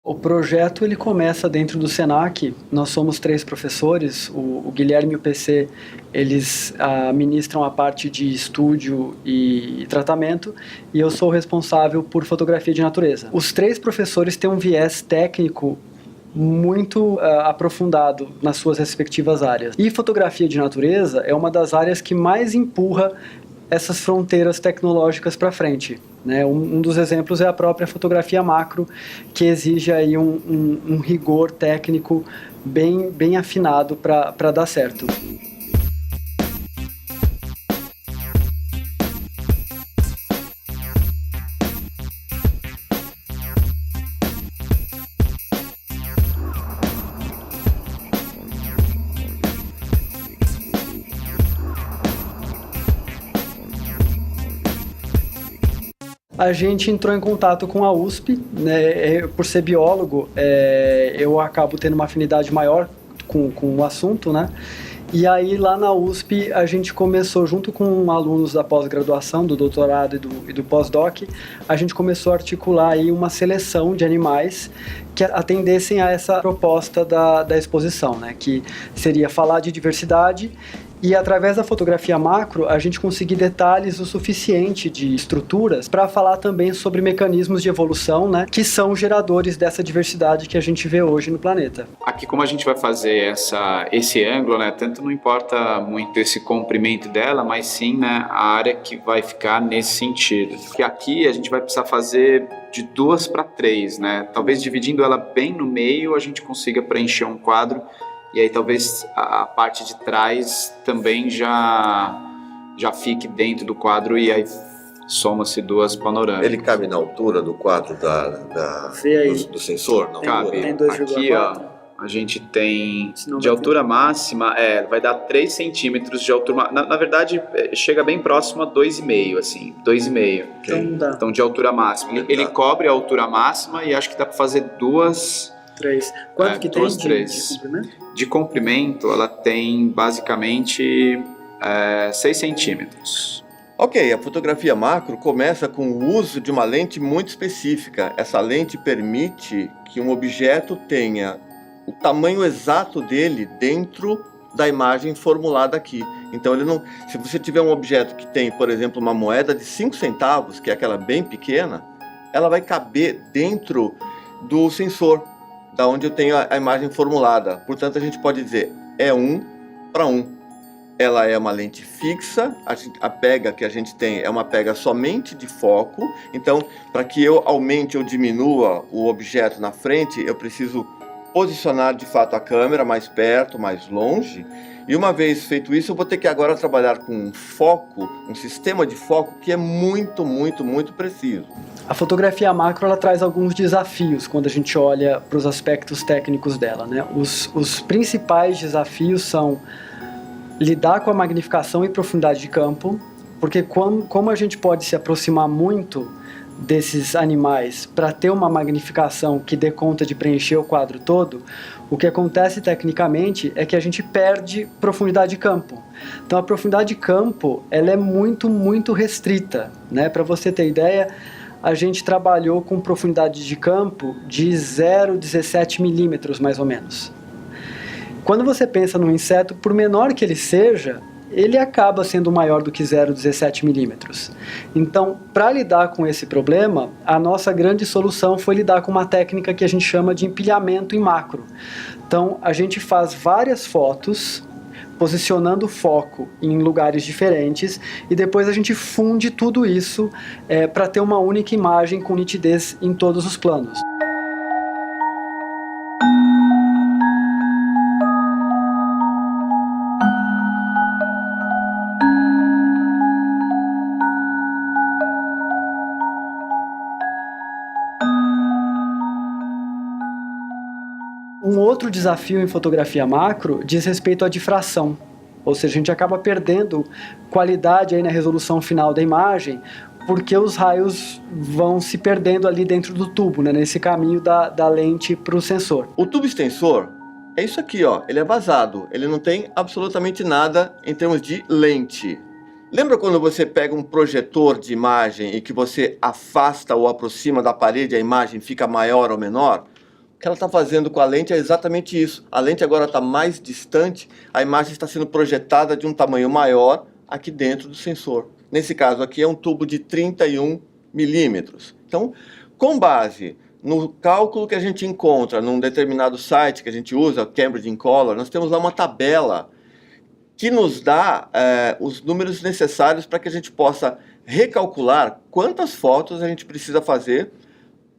O projeto ele começa dentro do Senac. Nós somos 3 professores, o Guilherme e o PC, eles ministram a parte de estúdio e tratamento, e eu sou responsável por fotografia de natureza. Os 3 professores têm um viés técnico muito aprofundado nas suas respectivas áreas. E fotografia de natureza é uma das áreas que mais empurra essas fronteiras tecnológicas para frente, né? Um dos exemplos é a própria fotografia macro, que exige aí um rigor técnico bem afinado para dar certo. A gente entrou em contato com a USP, né? Por ser biólogo, eu acabo tendo uma afinidade maior com o assunto, né? E aí lá na USP a gente começou, junto com alunos da pós-graduação, do doutorado e do pós-doc, a gente começou a articular aí uma seleção de animais que atendessem a essa proposta da exposição, né? Que seria falar de diversidade. E através da fotografia macro, a gente conseguir detalhes o suficiente de estruturas para falar também sobre mecanismos de evolução, né, que são geradores dessa diversidade que a gente vê hoje no planeta. Aqui, como a gente vai fazer esse ângulo, né, tanto não importa muito esse comprimento dela, mas sim, né, a área que vai ficar nesse sentido. Porque aqui a gente vai precisar fazer de 2 para 3, né? Talvez dividindo ela bem no meio a gente consiga preencher um quadro. E aí talvez a parte de trás também já fique dentro do quadro e aí soma-se 2 panorâmicas. Ele cabe na altura do quadro do sensor? Não? Cabe. Tem 2,4. Aqui, ó, a gente tem de altura máxima, vai dar 3 centímetros de altura. Na verdade, chega bem próximo a 2,5, assim, 2,5. Okay. Então, de altura máxima. Ele cobre a altura máxima e acho que dá para fazer 2... 3. Quanto que tem 2, de 3. comprimento? De comprimento, ela tem basicamente 6 centímetros. Ok, a fotografia macro começa com o uso de uma lente muito específica. Essa lente permite que um objeto tenha o tamanho exato dele dentro da imagem formulada aqui. Então, se você tiver um objeto que tem, por exemplo, uma moeda de 5 centavos, que é aquela bem pequena, ela vai caber dentro do sensor, da onde eu tenho a imagem formulada. Portanto, a gente pode dizer, é 1 para 1. Ela é uma lente fixa, a pega que a gente tem é uma pega somente de foco. Então, para que eu aumente ou diminua o objeto na frente, eu preciso posicionar de fato a câmera mais perto, mais longe. E uma vez feito isso, eu vou ter que agora trabalhar com um foco, um sistema de foco que é muito preciso. A fotografia macro ela traz alguns desafios quando a gente olha para os aspectos técnicos dela, né? Os principais desafios são lidar com a magnificação e profundidade de campo, porque como a gente pode se aproximar muito desses animais para ter uma magnificação que dê conta de preencher o quadro todo, o que acontece tecnicamente é que a gente perde profundidade de campo. Então a profundidade de campo ela é muito restrita, né? Para você ter ideia, a gente trabalhou com profundidade de campo de 0,17 milímetros mais ou menos. Quando você pensa num inseto, por menor que ele seja, ele acaba sendo maior do que 0,17 milímetros. Então, para lidar com esse problema, a nossa grande solução foi lidar com uma técnica que a gente chama de empilhamento em macro. Então, a gente faz várias fotos, posicionando o foco em lugares diferentes, e depois a gente funde tudo isso para ter uma única imagem com nitidez em todos os planos. Um outro desafio em fotografia macro diz respeito à difração, ou seja, a gente acaba perdendo qualidade aí na resolução final da imagem, porque os raios vão se perdendo ali dentro do tubo, né, nesse caminho da lente para o sensor. O tubo extensor é isso aqui, ó, ele é vazado, ele não tem absolutamente nada em termos de lente. Lembra quando você pega um projetor de imagem e que você afasta ou aproxima da parede, a imagem fica maior ou menor? O que ela está fazendo com a lente é exatamente isso. A lente agora está mais distante, a imagem está sendo projetada de um tamanho maior aqui dentro do sensor. Nesse caso aqui é um tubo de 31 milímetros. Então, com base no cálculo que a gente encontra num determinado site que a gente usa, Cambridge Incolor, nós temos lá uma tabela que nos dá os números necessários para que a gente possa recalcular quantas fotos a gente precisa fazer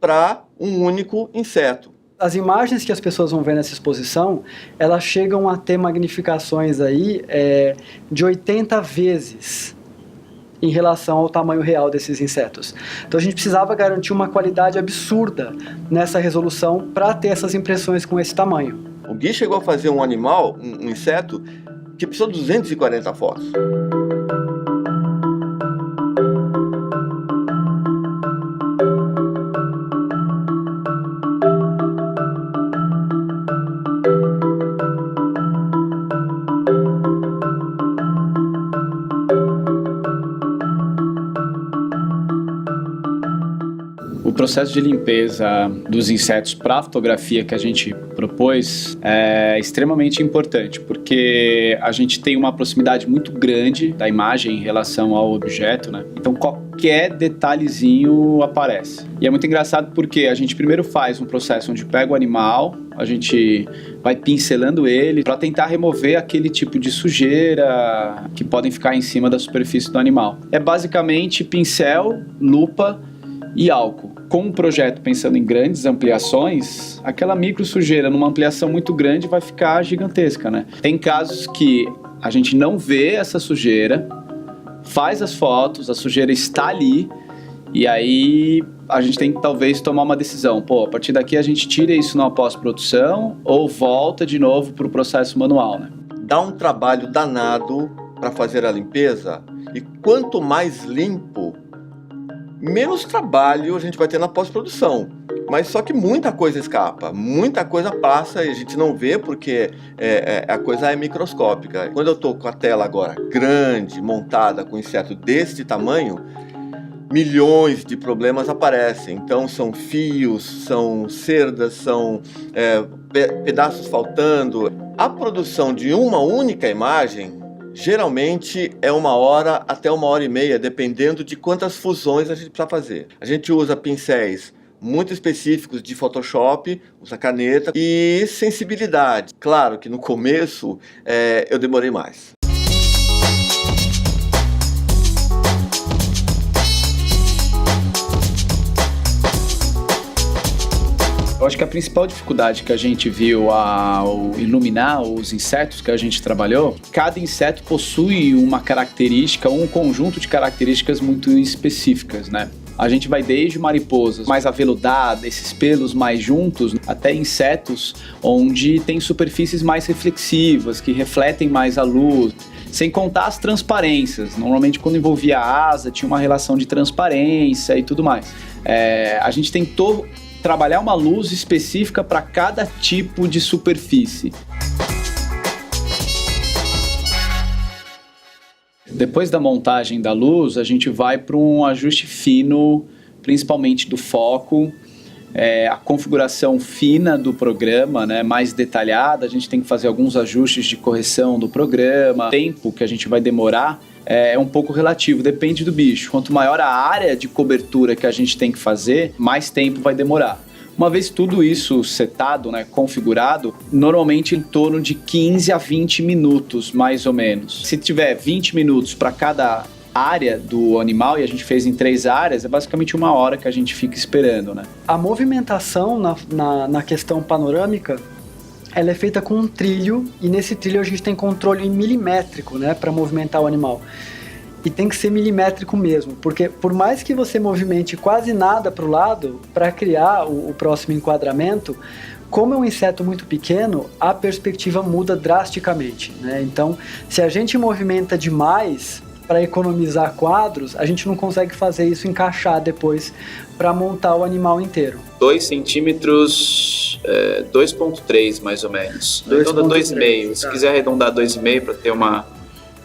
para um único inseto. As imagens que as pessoas vão ver nessa exposição, elas chegam a ter magnificações aí de 80 vezes em relação ao tamanho real desses insetos. Então a gente precisava garantir uma qualidade absurda nessa resolução para ter essas impressões com esse tamanho. O Gui chegou a fazer um animal, um inseto, que precisou de 240 fotos. O processo de limpeza dos insetos para a fotografia que a gente propôs é extremamente importante, porque a gente tem uma proximidade muito grande da imagem em relação ao objeto, né? Então qualquer detalhezinho aparece. E é muito engraçado porque a gente primeiro faz um processo onde pega o animal, a gente vai pincelando ele para tentar remover aquele tipo de sujeira que podem ficar em cima da superfície do animal. É basicamente pincel, lupa e álcool. Com um projeto pensando em grandes ampliações, aquela micro sujeira numa ampliação muito grande vai ficar gigantesca, né? Tem casos que a gente não vê essa sujeira, faz as fotos, a sujeira está ali, e aí a gente tem que talvez tomar uma decisão. Pô, a partir daqui a gente tira isso na pós-produção ou volta de novo para o processo manual, né? Dá um trabalho danado para fazer a limpeza, e quanto mais limpo, menos trabalho a gente vai ter na pós-produção. Mas só que muita coisa escapa, muita coisa passa e a gente não vê porque a coisa é microscópica. Quando eu estou com a tela agora grande, montada com inseto deste tamanho, milhões de problemas aparecem. Então são fios, são cerdas, são pedaços faltando. A produção de uma única imagem geralmente é 1 hora até 1h30, dependendo de quantas fusões a gente precisa fazer. A gente usa pincéis muito específicos de Photoshop, usa caneta e sensibilidade. Claro que no começo eu demorei mais. Eu acho que a principal dificuldade que a gente viu ao iluminar os insetos que a gente trabalhou, cada inseto possui uma característica, um conjunto de características muito específicas, né? A gente vai desde mariposas mais aveludadas, esses pelos mais juntos, até insetos onde tem superfícies mais reflexivas, que refletem mais a luz. Sem contar as transparências. Normalmente quando envolvia a asa tinha uma relação de transparência e tudo mais. A gente tentou trabalhar uma luz específica para cada tipo de superfície. Depois da montagem da luz, a gente vai para um ajuste fino, principalmente do foco, a configuração fina do programa, né, mais detalhada. A gente tem que fazer alguns ajustes de correção do programa. O tempo que a gente vai demorar é um pouco relativo, depende do bicho. Quanto maior a área de cobertura que a gente tem que fazer, mais tempo vai demorar. Uma vez tudo isso setado, né, configurado, normalmente em torno de 15 a 20 minutos, mais ou menos. Se tiver 20 minutos para cada área do animal, e a gente fez em 3 áreas, é basicamente 1 hora que a gente fica esperando, né? A movimentação na questão panorâmica, ela é feita com um trilho, e nesse trilho a gente tem controle milimétrico, né, para movimentar o animal. E tem que ser milimétrico mesmo, porque por mais que você movimente quase nada para o lado, para criar o próximo enquadramento, como é um inseto muito pequeno, a perspectiva muda drasticamente, né? Então, se a gente movimenta demais para economizar quadros, a gente não consegue fazer isso encaixar depois para montar o animal inteiro. 2 centímetros, 2,3 mais ou menos. Arredonda 2,5. Se quiser arredondar 2,5 para ter uma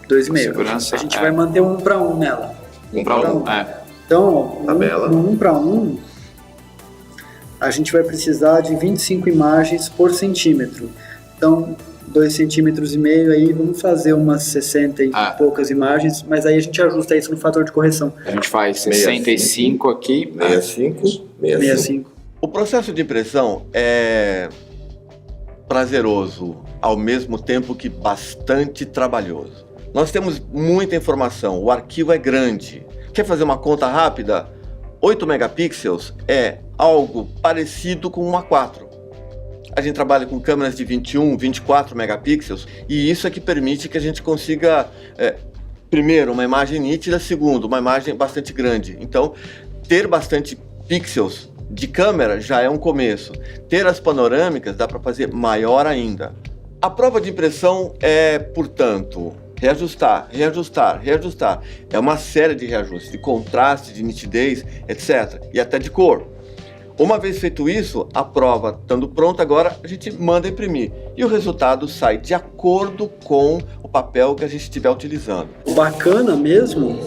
2,5. segurança. A gente vai manter 1 para 1 nela. 1 para 1, Então, Tabela. no 1 para 1, a gente vai precisar de 25 imagens por centímetro. Então, 2,5 centímetros aí, vamos fazer umas 60 e poucas imagens, mas aí a gente ajusta isso no fator de correção. A gente faz 65 aqui. 65. O processo de impressão é prazeroso, ao mesmo tempo que bastante trabalhoso. Nós temos muita informação, o arquivo é grande. Quer fazer uma conta rápida? 8 megapixels é algo parecido com um A4. A gente trabalha com câmeras de 21, 24 megapixels e isso é que permite que a gente consiga, primeiro, uma imagem nítida, segundo, uma imagem bastante grande. Então, ter bastante pixels de câmera já é um começo. Ter as panorâmicas dá para fazer maior ainda. A prova de impressão é, portanto, reajustar, reajustar, reajustar. É uma série de reajustes, de contraste, de nitidez, etc. E até de cor. Uma vez feito isso, a prova estando pronta, agora a gente manda imprimir. E o resultado sai de acordo com o papel que a gente estiver utilizando. O bacana mesmo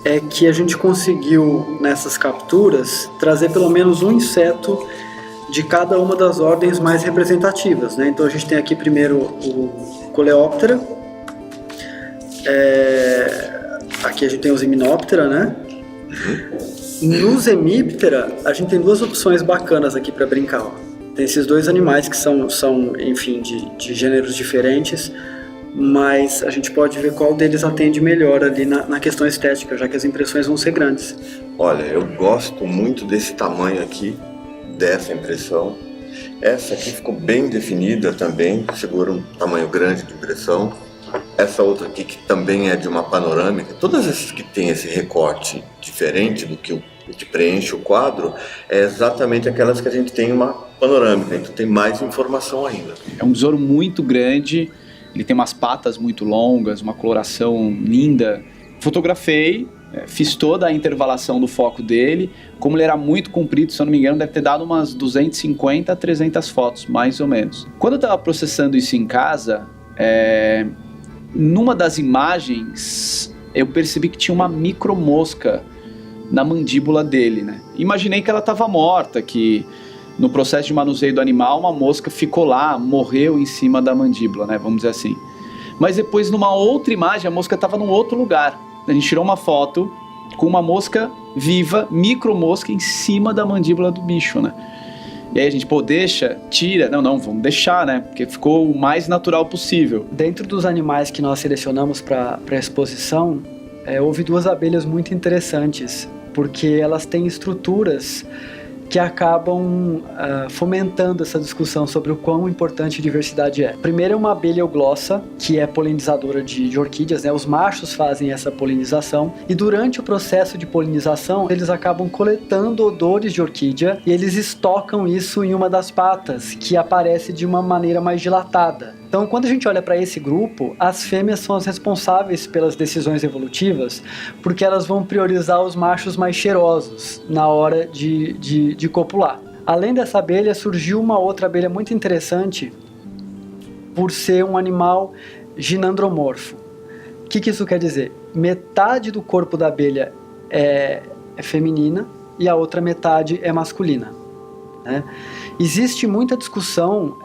é que a gente conseguiu, nessas capturas, trazer pelo menos um inseto de cada uma das ordens mais representativas, né? Então a gente tem aqui primeiro o Coleóptera, aqui a gente tem os Hymenoptera, né? No Hemiptera, a gente tem duas opções bacanas aqui para brincar. Ó. Tem esses dois animais que são enfim, de gêneros diferentes, mas a gente pode ver qual deles atende melhor ali na questão estética, já que as impressões vão ser grandes. Olha, eu gosto muito desse tamanho aqui, dessa impressão. Essa aqui ficou bem definida também, segura um tamanho grande de impressão. Essa outra aqui que também é de uma panorâmica, todas essas que tem esse recorte diferente do que preenche o quadro, é exatamente aquelas que a gente tem uma panorâmica, então tem mais informação ainda. É um besouro muito grande, ele tem umas patas muito longas, uma coloração linda. Fotografei, fiz toda a intervalação do foco dele. Como ele era muito comprido, se eu não me engano, deve ter dado umas 250 a 300 fotos, mais ou menos. Quando eu estava processando isso em casa, numa das imagens, eu percebi que tinha uma micromosca na mandíbula dele, né? Imaginei que ela estava morta, que no processo de manuseio do animal, uma mosca ficou lá, morreu em cima da mandíbula, né? Vamos dizer assim. Mas depois, numa outra imagem, a mosca estava num outro lugar. A gente tirou uma foto com uma mosca viva, micromosca, em cima da mandíbula do bicho, né? E aí a gente, tira. Não, vamos deixar, né? Porque ficou o mais natural possível. Dentro dos animais que nós selecionamos para a exposição, houve duas abelhas muito interessantes, porque elas têm estruturas que acabam fomentando essa discussão sobre o quão importante a diversidade é. Primeiro é uma abelha euglossa, que é polinizadora de orquídeas, né? Os machos fazem essa polinização, e durante o processo de polinização, eles acabam coletando odores de orquídea, e eles estocam isso em uma das patas, que aparece de uma maneira mais dilatada. Então, quando a gente olha para esse grupo, as fêmeas são as responsáveis pelas decisões evolutivas, porque elas vão priorizar os machos mais cheirosos na hora de copular. Além dessa abelha, surgiu uma outra abelha muito interessante por ser um animal ginandromorfo. O que isso quer dizer? Metade do corpo da abelha é feminina e a outra metade é masculina, né? Existe muita discussão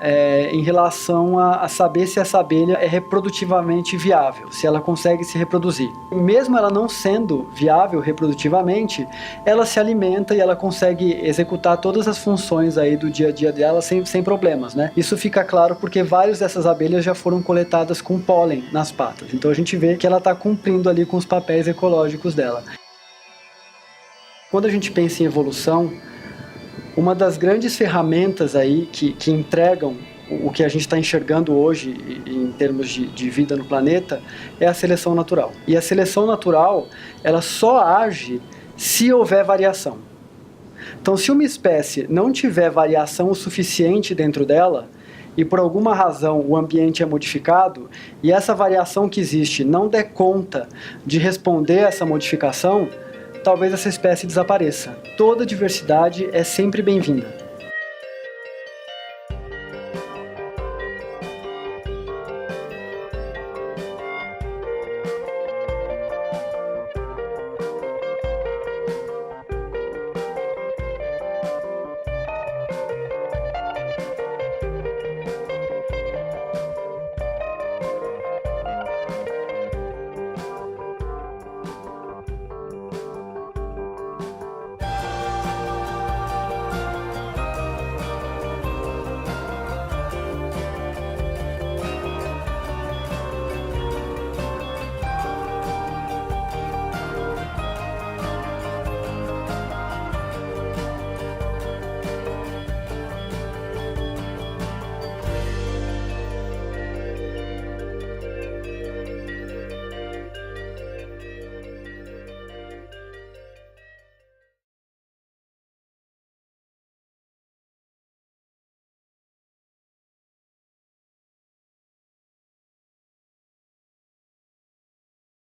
em relação a saber se essa abelha é reprodutivamente viável, se ela consegue se reproduzir. Mesmo ela não sendo viável reprodutivamente, ela se alimenta e ela consegue executar todas as funções aí do dia a dia dela sem problemas, né? Isso fica claro porque várias dessas abelhas já foram coletadas com pólen nas patas. Então a gente vê que ela está cumprindo ali com os papéis ecológicos dela. Quando a gente pensa em evolução, uma das grandes ferramentas aí que entregam o que a gente está enxergando hoje em termos de vida no planeta é a seleção natural. E a seleção natural, ela só age se houver variação. Então, se uma espécie não tiver variação o suficiente dentro dela, e por alguma razão o ambiente é modificado, e essa variação que existe não der conta de responder a essa modificação, talvez essa espécie desapareça. Toda diversidade é sempre bem-vinda.